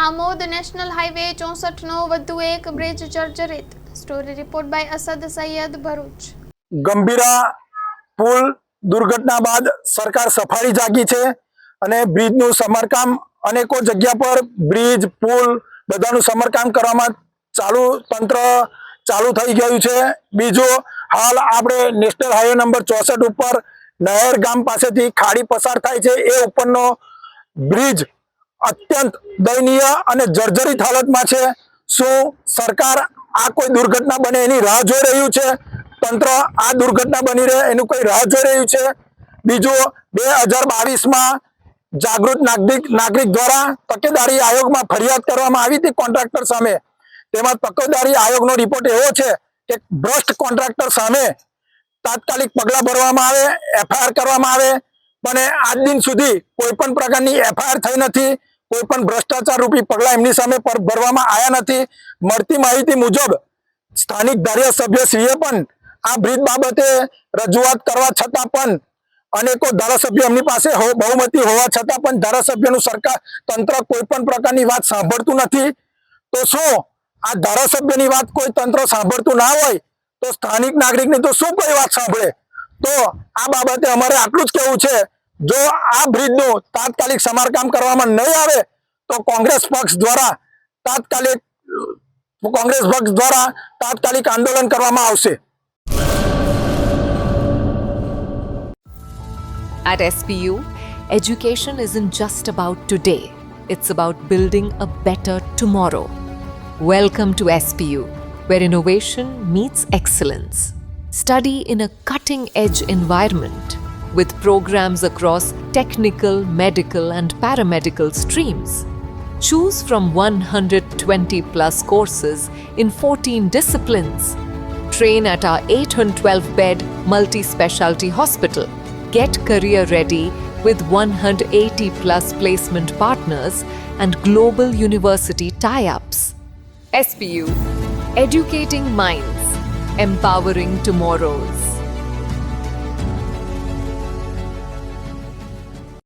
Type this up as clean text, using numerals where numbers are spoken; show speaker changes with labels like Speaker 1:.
Speaker 1: Amod national highway 64નો વધુ એક bridge જર્જરિત. Story report by Asad Sayyed, Bharuch.
Speaker 2: Gambhira પુલ દુર્ઘટના બાદ સરકાર સફાળી જાગી છે અને બ્રિજનું સમારકામ અનેકો જગ્યા પર બ્રિજ પુલ બધાનું સમારકામ કરવામાં તંત્ર ચાલુ થઈ ગયું છે. બીજું, હાલ આપણે નેશનલ હાઈવે નંબર 64 ઉપર નહેર ગામ પાસેથી ખાડી પસાર થાય છે એ ઉપરનો બ્રિજ અત્યંત દયનીય અને જર્જરિત હાલતમાં છે. શું સરકાર આ કોઈ દુર્ઘટના બને એની રાહ જોઈ રહ્યું છે? તંત્ર આ દુર્ઘટના બની રહે એનું કોઈ રાહ જોઈ રહ્યું છે? બીજું, 2022માં જાગૃત નાગરિક દ્વારા તકેદારી આયોગમાં ફરિયાદ કરવામાં આવી હતી કોન્ટ્રાક્ટર સામે. તેમાં તકેદારી આયોગનો રિપોર્ટ એવો છે કે ભ્રષ્ટ કોન્ટ્રાક્ટર સામે તાત્કાલિક પગલાં ભરવામાં આવે, એફઆઈઆર કરવામાં આવે, પણ આજ દિન સુધી કોઈ પણ પ્રકારની એફઆઈઆર થઈ નથી. કોઈ પણ ભ્રષ્ટાચાર રૂપી પગલાં એમની સામે ભરવામાં આવ્યા નથી. મળતી માહિતી મુજબ સ્થાનિક ધારાસભ્યશ્રીએ પણ આ બ્રિજ બાબતે રજૂઆત કરવા છતાં પણ અનેકો ધારાસભ્યો એમની પાસે બહુમતી હોવા છતાં પણ ધારાસભ્યનું તંત્ર કોઈ પણ પ્રકારની વાત સાંભળતું નથી. તો શું આ ધારાસભ્યની વાત કોઈ તંત્ર સાંભળતું ના હોય તો સ્થાનિક નાગરિકની તો શું કોઈ વાત સાંભળે? તો આ બાબતે અમારે આટલું જ કહેવું છે, જો આ બ્રિજનું તાત્કાલિક સમારકામ કરવામાં નહીં આવે તો કોંગ્રેસ પક્ષ દ્વારા તાત્કાલિક આંદોલન કરવામાં આવશે.
Speaker 3: At SPU, education isn't just about today, it's about building a better tomorrow. Welcome to SPU, where innovation meets excellence. Study in a cutting-edge environment with programs across technical, medical and paramedical streams. Choose from 120 plus courses in 14 disciplines. Train at our 812-bed multi-specialty hospital. Get career ready with 180 plus placement partners and global university tie-ups. SPU, educating minds, empowering tomorrows.